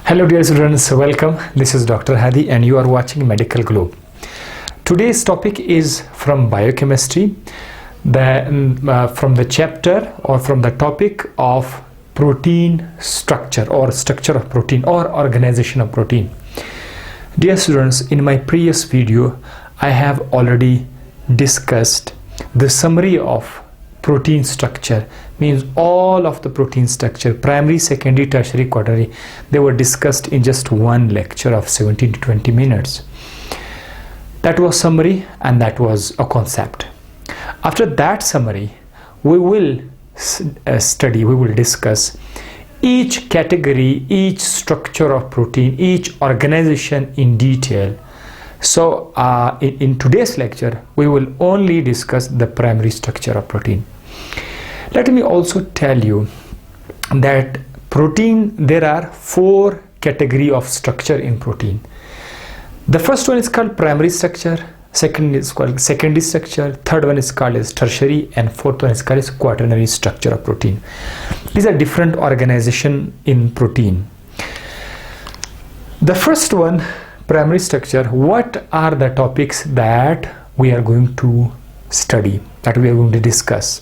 Hello dear students, welcome. This is Dr. Hadi and you are watching Medical Globe. Today's topic is from biochemistry, from the chapter or from the topic of protein structure or structure of protein or organization of protein. Dear students, in my previous video I have already discussed the summary of protein structure, means all of the protein structure, primary, secondary, tertiary, quaternary, they were discussed in just one lecture of 17 to 20 minutes. That was summary and that was a concept. After that summary, we will discuss each category, each structure of protein, each organization in detail. So in today's lecture, we will only discuss the primary structure of protein. Let me also tell you that protein, there are four categories of structure in protein. The first one is called primary structure, second is called secondary structure, third one is called as tertiary, and fourth one is called as quaternary structure of protein. These are different organization in protein. The first one, primary structure, what are the topics that we are going to study, that we are going to discuss?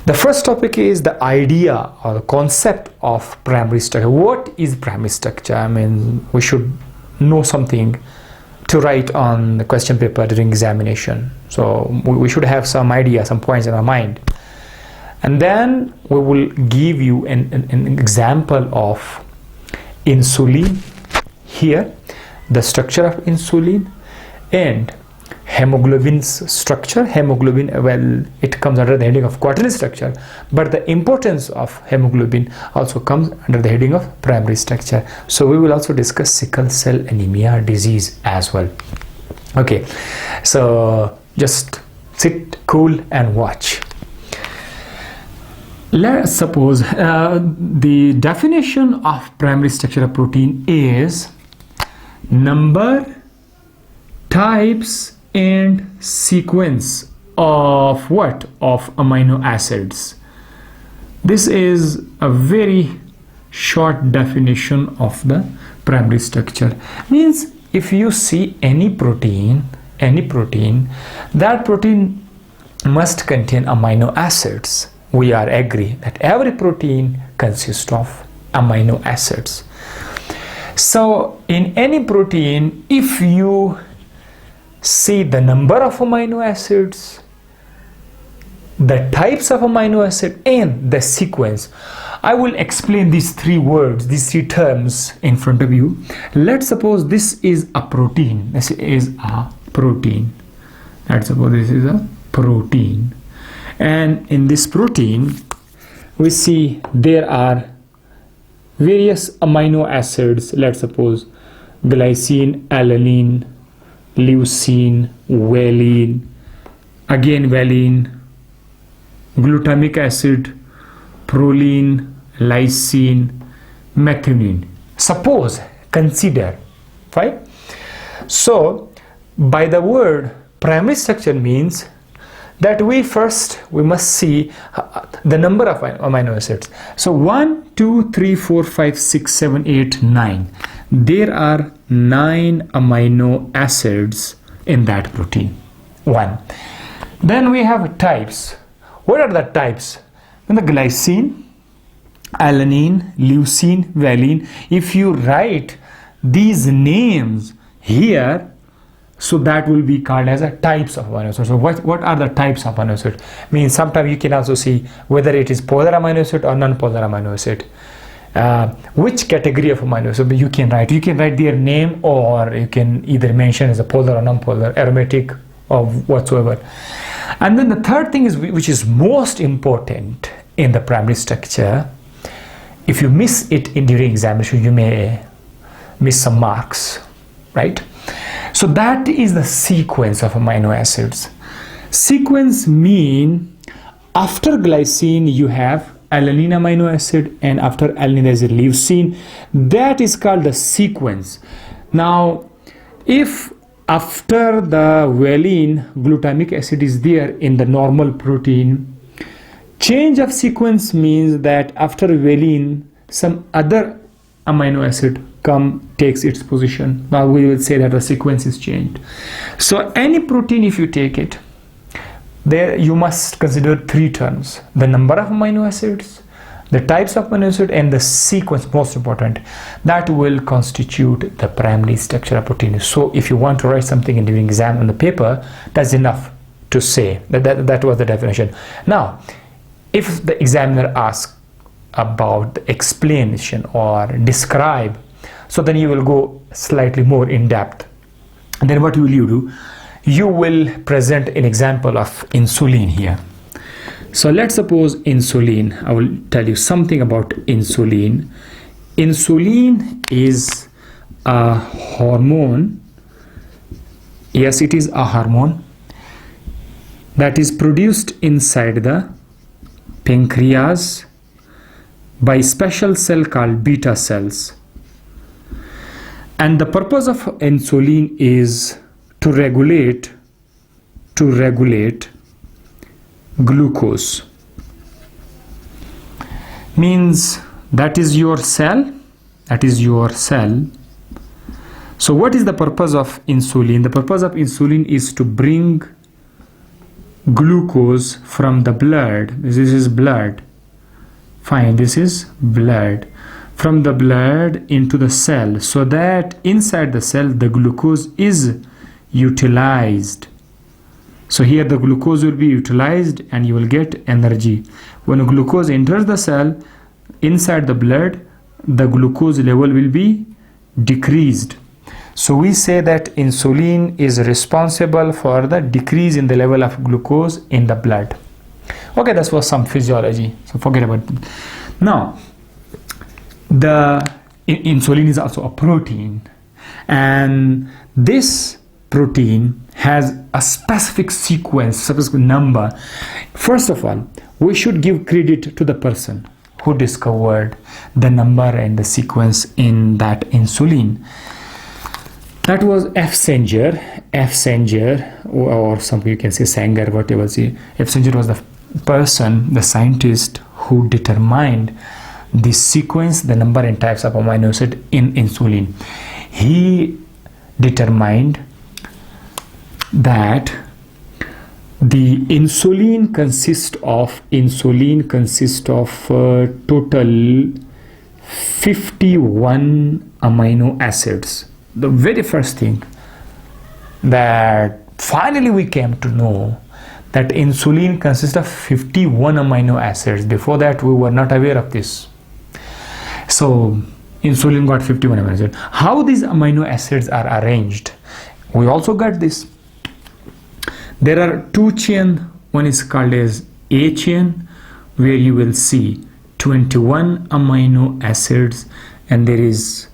The first topic is the idea or the concept of primary structure. What is primary structure? I mean, we should know something to write on the question paper during examination. So we should have some idea, some points in our mind. And then we will give you an example of insulin here, the structure of insulin, and hemoglobin's structure. Hemoglobin, well, it comes under the heading of quaternary structure, but the importance of hemoglobin also comes under the heading of primary structure. So we will also discuss sickle cell anemia disease as well. Okay, so just sit cool and watch. Let's suppose the definition of primary structure of protein is number, types and sequence of what? Of amino acids. This is a very short definition of the primary structure. Means if you see any protein, that protein must contain amino acids. We are agree that every protein consists of amino acids. So in any protein, if you see the number of amino acids, the types of amino acid, and the sequence, I will explain these three words, these three terms in front of you. Let's suppose this is a protein. This is a protein. Let's suppose this is a protein. And in this protein, we see there are various amino acids. Let's suppose glycine, alanine, leucine, valine, again valine, glutamic acid, proline, lysine, methionine. Suppose, consider, right? So by the word primary structure means that we must see the number of amino acids. So 1, 2, 3, 4, 5, 6, 7, 8, 9. There are 9 amino acids in that protein. 1. Then we have types. What are the types? And the glycine, alanine, leucine, valine. If you write these names here, so that will be called as a types of amino acids. So what are the types of amino acids? Means sometimes you can also see whether it is polar amino acid or non-polar amino acid. Which category of amino acid you can write. You can write their name, or you can either mention as a polar or non-polar, aromatic or whatsoever. And then the third thing is, which is most important in the primary structure, if you miss it during examination, you may miss some marks, right? So that is the sequence of amino acids. Sequence mean after glycine you have alanine amino acid, and after alanine there is a leucine. That is called the sequence. Now if after the valine glutamic acid is there in the normal protein, change of sequence means that after valine some other amino acid takes its position. Now we will say that the sequence is changed. So any protein, if you take it, there you must consider three terms: the number of amino acids, the types of amino acid, and the sequence, most important. That will constitute the primary structure of protein. So if you want to write something in the exam on the paper, that's enough to say that was the definition. Now, if the examiner asks about the explanation or describe, so then you will go slightly more in depth. And then what will you do? You will present an example of insulin here. So let's suppose insulin. I will tell you something about insulin. Insulin is a hormone. Yes, it is a hormone that is produced inside the pancreas by special cell called beta cells. And the purpose of insulin is to regulate glucose. Means that is your cell. So what is the purpose of insulin? The purpose of insulin is to bring glucose from the blood. This is blood. Fine, this is blood. From the blood into the cell, so that inside the cell the glucose is utilized. So here the glucose will be utilized and you will get energy. When glucose enters the cell inside the blood, the glucose level will be decreased. So we say that insulin is responsible for the decrease in the level of glucose in the blood. Okay, that was some physiology, so forget about it. Now, the insulin is also a protein, and this protein has a specific sequence, specific number. First of all, we should give credit to the person who discovered the number and the sequence in that insulin. That was F. Sanger, or some you can say Sanger, whatever. F. Sanger was the person, the scientist who determined the sequence, the number and types of amino acid in insulin. He determined that the insulin consists of total 51 amino acids. The very first thing that finally we came to know that insulin consists of 51 amino acids. Before that we were not aware of this. So insulin got 51 amino acids. How these amino acids are arranged, we also got this. There are two chains. One is called as A chain, where you will see 21 amino acids, and there is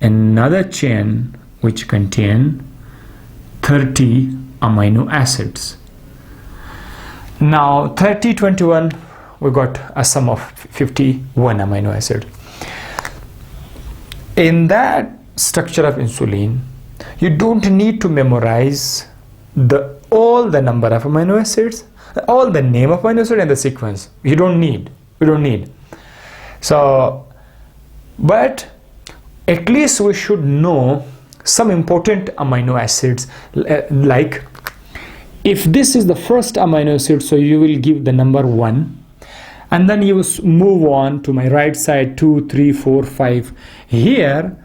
another chain which contain 30 amino acids. Now 30, 21, we got a sum of 51 amino acid. In that structure of insulin, you don't need to memorize all the number of amino acids, all the name of amino acid and the sequence. You don't need. So, but at least we should know some important amino acids, like if this is the first amino acid, so you will give the number 1, and then you move on to my right side, 2, 3, 4, 5. Here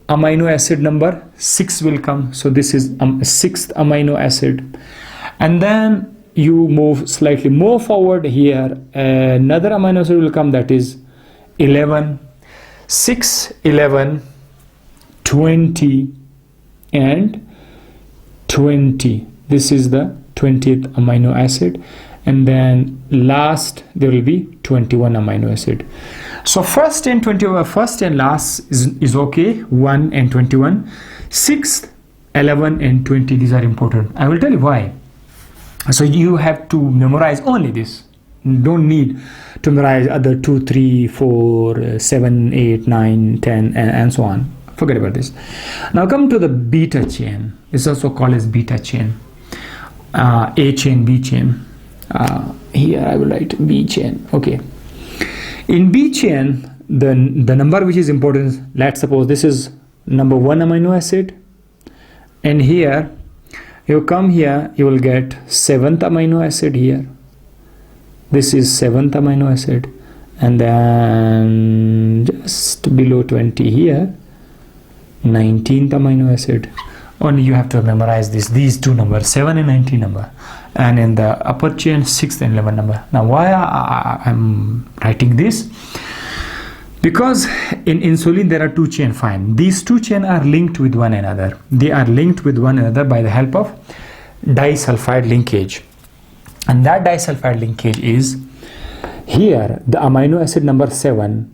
amino acid number 6 will come, so this is 6th amino acid. And then you move slightly more forward, here another amino acid will come, that is 11. 6, 11, 20 and 20. This is the 20th amino acid, and then last there will be 21 amino acid. So first and last is okay, 1 and 21. 6, 11 and 20, these are important. I will tell you why. So you have to memorize only this. You don't need to memorize other 2, 3, 4, 7, 8, 9, 10 and so on. Forget about this. Now come to the beta chain. It's also called as beta chain. A chain, B chain. Here I will write B chain. Okay. In B chain, the number which is important, let's suppose this is number 1 amino acid, and here you come here, you will get 7th amino acid here. This is 7th amino acid, and then just below 20 here, 19th amino acid. Only you have to memorize these two numbers, 7 and 19 number, and in the upper chain 6th and 11th number. Now why I'm writing this? Because in insulin there are two chains. Fine, these two chains are linked with one another. They are linked with one another by the help of disulfide linkage, and that disulfide linkage is here the amino acid number 7.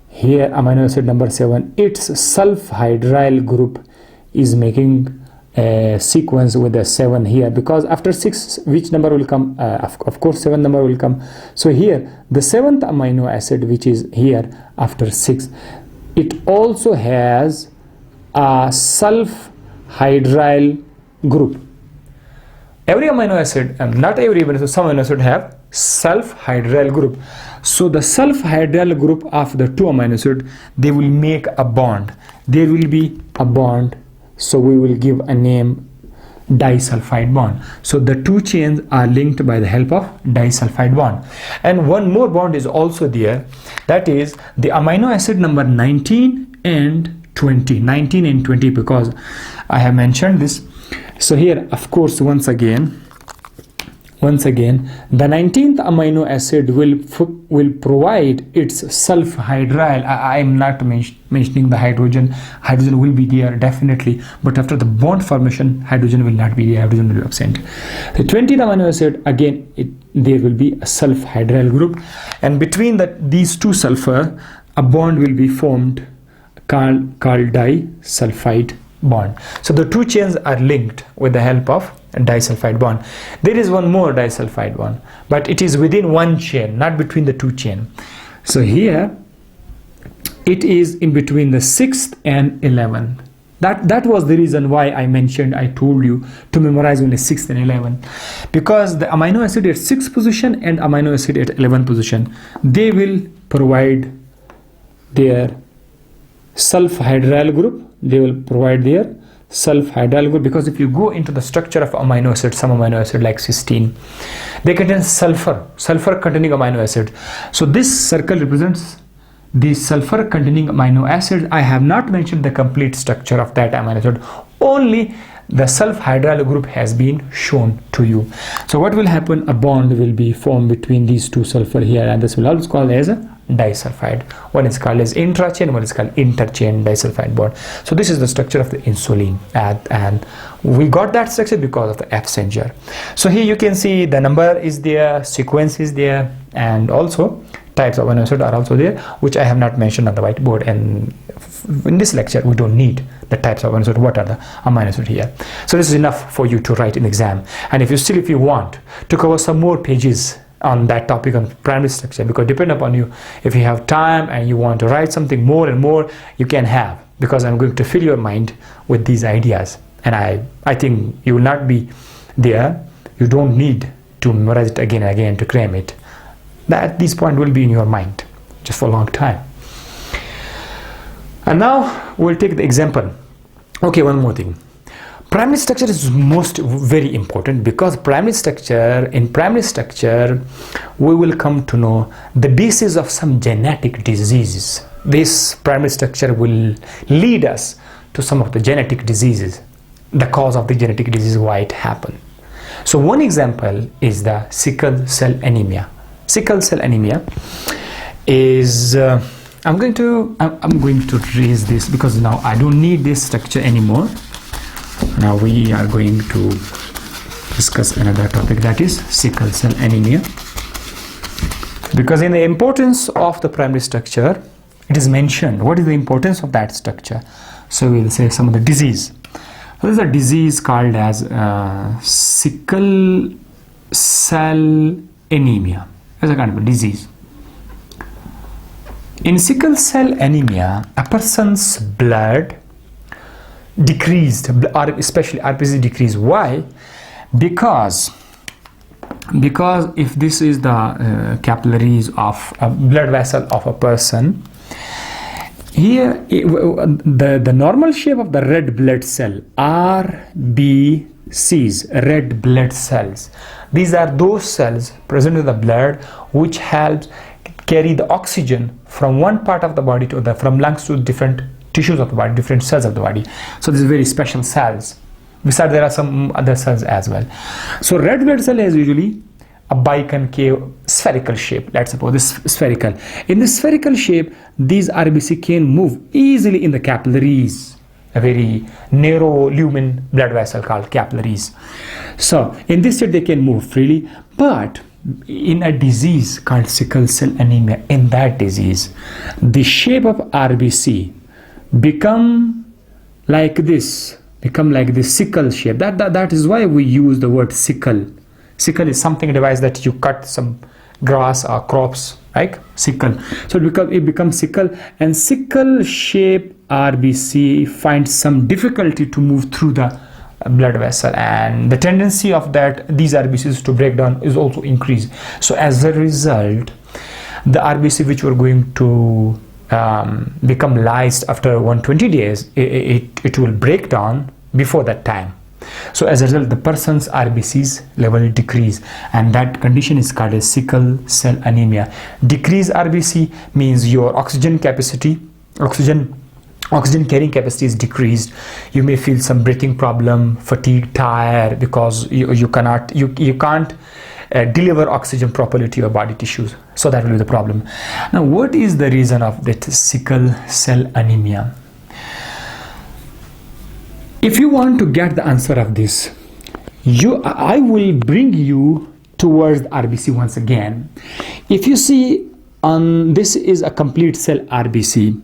Here amino acid number 7, its sulfhydryl group is making a sequence with a 7 here, because after 6 which number will come? Of course 7 number will come. So here the 7th amino acid, which is here after 6, it also has a sulfhydryl group. Every amino acid, not every, but some amino acid have sulfhydryl group. So the sulfhydryl group of the two amino acid, they will make a bond. There will be a bond, so we will give a name disulfide bond. So the two chains are linked by the help of disulfide bond. And one more bond is also there, that is the amino acid number 19 and 20. 19 and 20, because I have mentioned this. So here, of course, once again, the 19th amino acid will provide its sulfhydryl. I am not mentioning the hydrogen. Hydrogen will be there definitely, but after the bond formation, hydrogen will not be there. Hydrogen will be absent. The 20th amino acid, again, there will be a sulfhydryl group, and between these two sulfur, a bond will be formed called disulfide bond. So the two chains are linked with the help of a disulfide bond. There is one more disulfide bond, but it is within one chain, not between the two chains. So here it is in between the 6th and 11th. That was the reason why I told you to memorize only 6th and 11th, because the amino acid at 6th position and amino acid at 11th position, they will provide their sulfhydryl group. They will provide their sulfhydryl group, because if you go into the structure of amino acid, some amino acid like cysteine, they contain sulfur containing amino acid. So this circle represents the sulfur containing amino acid. I have not mentioned the complete structure of that amino acid, only the sulfhydryl group has been shown to you. So what will happen? A bond will be formed between these two sulfur here, and this will always called as a disulfide. One is called as intrachain, one is called interchain disulfide bond. So this is the structure of the insulin, and we got that structure because of the F messenger. So here you can see the number is there, sequence is there, and also types of amino acid are also there, which I have not mentioned on the whiteboard, and in this lecture we don't need the types of amino acid, what are the amino acid here. So this is enough for you to write in exam, and if you want to cover some more pages on that topic on primary structure, because depend upon you, if you have time and you want to write something more and more, you can have, because I'm going to fill your mind with these ideas, and I think you will not be there. You don't need to memorize it again and again to cram it. That this point will be in your mind just for a long time. And now we'll take the example. Okay, one more thing. Primary structure is very important, because in primary structure we will come to know the basis of some genetic diseases. This primary structure will lead us to some of the genetic diseases, the cause of the genetic disease, why it happened. So one example is the sickle cell anemia. Sickle cell anemia is I'm going to erase this, because now I don't need this structure anymore. Now we are going to discuss another topic, that is sickle cell anemia, because in the importance of the primary structure it is mentioned what is the importance of that structure. So we'll say some of the disease. So there's a disease called as sickle cell anemia. It's a kind of a disease. In sickle cell anemia, a person's blood decreased, or especially RBC decreased. Why? Because because if this is the capillaries of a blood vessel of a person, here the normal shape of the red blood cell, RBCs, red blood cells, these are those cells present in the blood which helps carry the oxygen from one part of the body to the, from lungs to different tissues of the body, different cells of the body. So these are very special cells. Besides, there are some other cells as well. So red blood cell is usually a biconcave spherical shape. Let's suppose this spherical. In this spherical shape, these RBC can move easily in the capillaries, a very narrow lumen blood vessel called capillaries. So in this state they can move freely, but in a disease called sickle cell anemia, in that disease, the shape of RBC become like this sickle shape. That is why we use the word sickle. Sickle is something device that you cut some grass or crops, like sickle. So it becomes sickle, and sickle shape RBC finds some difficulty to move through the blood vessel, and the tendency of these RBCs to break down is also increased. So as a result, the RBC which were going to become lysed after 120 days, it will break down before that time. So as a result, the person's RBCs level decrease, and that condition is called as sickle cell anemia. Decreased RBC means your oxygen capacity, oxygen carrying capacity is decreased. You may feel some breathing problem, fatigue, tired, because you can't deliver oxygen properly to your body tissues. So that will be the problem. Now, what is the reason of that sickle cell anemia? If you want to get the answer of this, I will bring you towards the RBC once again. If you see, this is a complete cell RBC.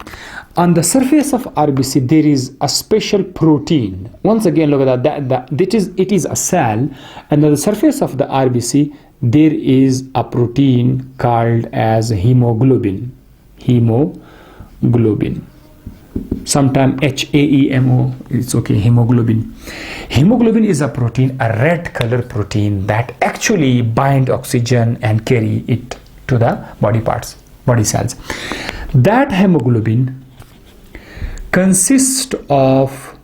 On the surface of RBC, there is a special protein. Once again, look at that. It is a cell, and on the surface of the RBC, there is a protein called as hemoglobin. Hemoglobin. Sometimes HAEMO, it's okay, hemoglobin. Hemoglobin is a protein, a red color protein that actually bind oxygen and carry it to the body parts, body cells. That hemoglobin consists of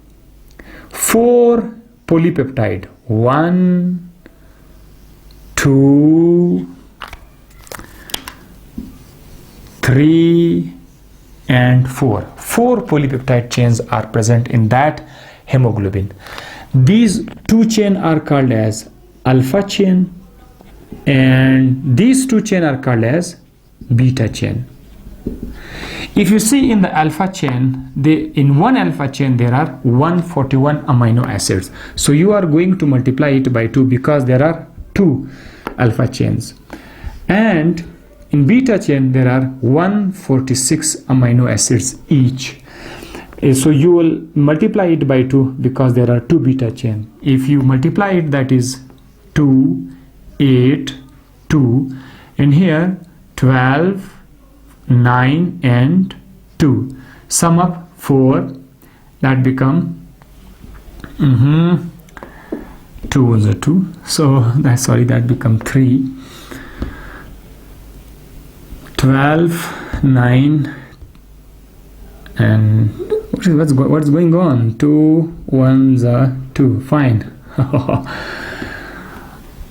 4 polypeptide, 1, 2, 3, and 4. 4 polypeptide chains are present in that hemoglobin. These 2 chains are called as alpha chain, and these 2 chains are called as beta chain. If you see in the alpha chain, in one alpha chain there are 141 amino acids. So you are going to multiply it by 2 because there are 2 alpha chains. And in beta chain there are 146 amino acids each. So you will multiply it by 2 because there are 2 beta chain. If you multiply it, that is 2, 8, 2, and here 12, 9, and 2. Sum up 4, that become 2 was a 2. So that become 3. 12, 9, and what's going on? 2 1s are 2. Fine.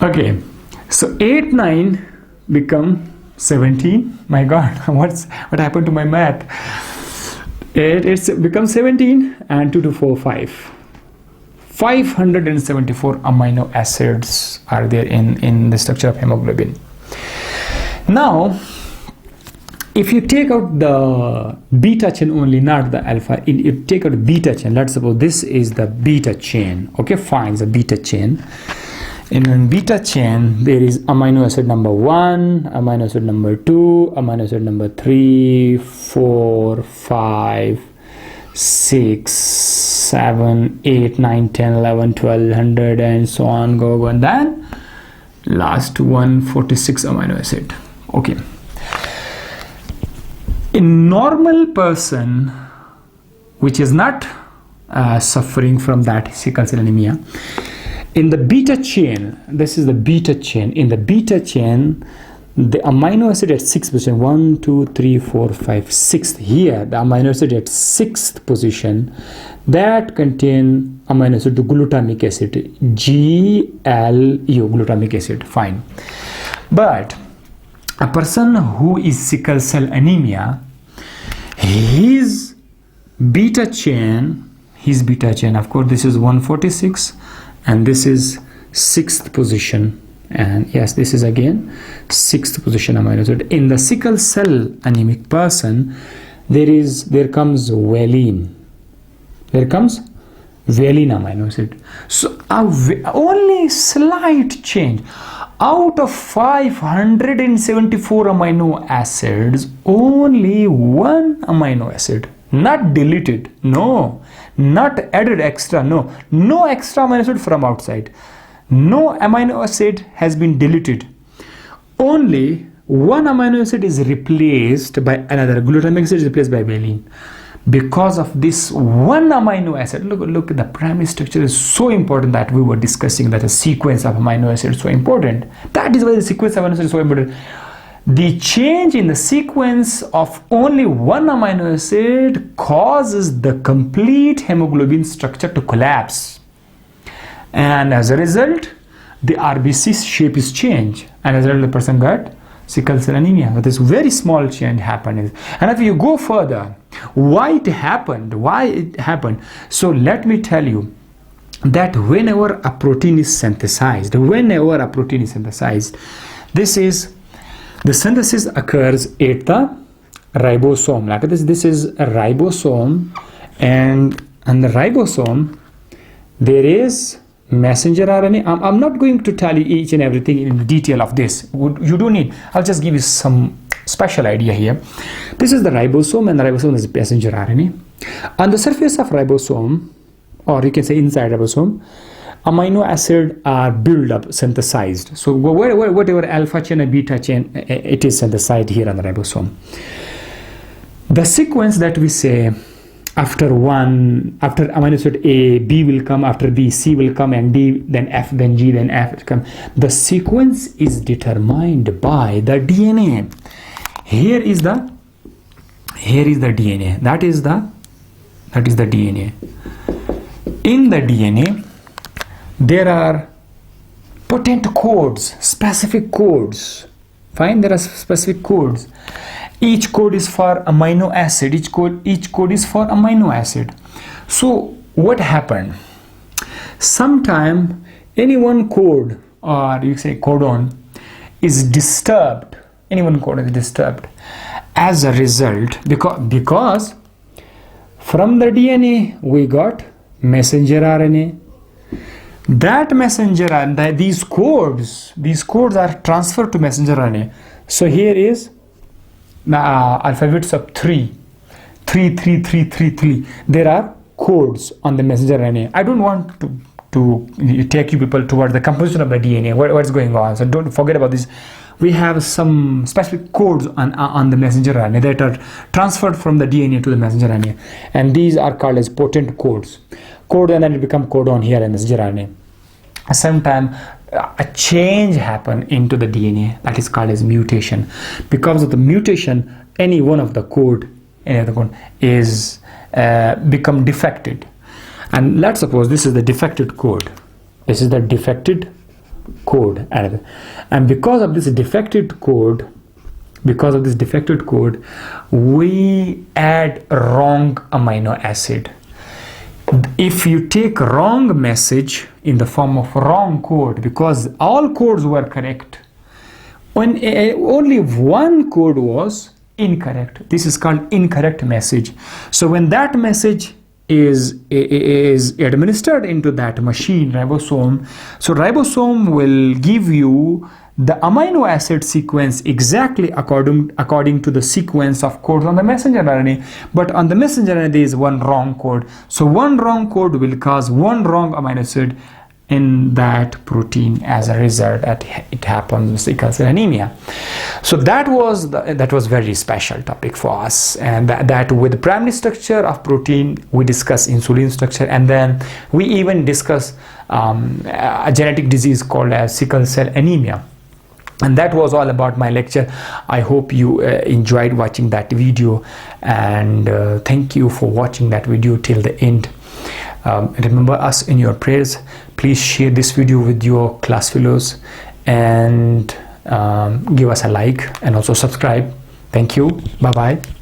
Okay, so 8, 9 become 17. My God, what happened to my math? It's become 17, and 2 to 4, 5. 574 amino acids are there in the structure of hemoglobin. Now, if you take out the beta chain only, not the alpha, if you take out the beta chain, let's suppose this is the beta chain. Okay, fine, the beta chain. In beta chain, there is amino acid number 1, amino acid number 2, amino acid number 3, 4, 5, 6, 7, 8, 9, 10, 11, 12, 100, and so on, go, and then last 146 amino acid. Okay. A normal person which is not suffering from that sickle cell anemia, In the beta chain, this is the beta chain. In the beta chain, the amino acid at 6th position, 1, 2, 3, 4, 5, 6th. Here, the amino acid at 6th position, that contain amino acid to glutamic acid, GLU, glutamic acid, fine. But a person who is sickle cell anemia, his beta chain, of course, this is 146, and this is 6th position. And yes, this is again 6th position amino acid. In the sickle cell anemic person, there comes valine. There comes valine amino acid. So only slight change. Out of 574 amino acids, only one amino acid, not deleted, no, not added extra, no extra amino acid from outside. No amino acid has been deleted. Only one amino acid is replaced by another. Glutamic acid is replaced by valine. Because of this one amino acid, look, the primary structure is so important that we were discussing, that the sequence of amino acid is so important. That is why the sequence of amino acid is so important. The change in the sequence of only one amino acid causes the complete hemoglobin structure to collapse. And as a result, the RBC shape is changed. And as a result, the person got sickle cell anemia. So this very small change happened. And if you go further, why it happened? So let me tell you that whenever a protein is synthesized, this is the synthesis occurs at the ribosome. Like this is a ribosome, and the ribosome there is messenger RNA. I'm not going to tell you each and everything in detail of this. You don't need. I'll just give you some special idea here. This is the ribosome, and the ribosome is messenger RNA. On the surface of ribosome, or you can say inside ribosome, amino acid are built up, synthesized. So whatever alpha chain and beta chain, it is synthesized here on the ribosome. The sequence that we say, after amino acid A, B will come, after B, C will come, and D, then F, then G, then F will come. The sequence is determined by the DNA. Here is the DNA. That is the DNA. In the DNA, there are potent codes, specific codes. Fine, there are specific codes. Each code is for amino acid. Each code is for amino acid. So what happened? Sometime any one code, or you say codon, is disturbed. Any one codon is disturbed. As a result, because from the DNA we got messenger RNA. That messenger RNA, these codes are transferred to messenger RNA. So here is the alphabets of 3. There are codes on the messenger RNA. I don't want to take you people towards the composition of the DNA, what's going on. So don't forget about this. We have some specific codes on the messenger RNA that are transferred from the DNA to the messenger RNA, and these are called as potent codes. Code, and then it become codon here in messenger RNA. Sometimes a change happen into the DNA, that is called as mutation. Because of the mutation, any one of the code is become defected. And let's suppose this is the defected code. This is the defected code, and because of this defected code, we add wrong amino acid. If you take wrong message in the form of wrong code, because all codes were correct, when only one code was incorrect, this is called incorrect message. So when that message is administered into that machine, ribosome, so ribosome will give you the amino acid sequence exactly according to the sequence of codes on the messenger RNA. But on the messenger RNA there is one wrong code. So one wrong code will cause one wrong amino acid in that protein. As a result, it happens with sickle cell anemia. So that was very special topic for us, and that with the primary structure of protein we discuss insulin structure, and then we even discuss a genetic disease called as sickle cell anemia. And that was all about my lecture. I hope you enjoyed watching that video, and thank you for watching that video till the end. Remember us in your prayers. Please share this video with your class fellows, and give us a like, and also subscribe. Thank you. Bye bye.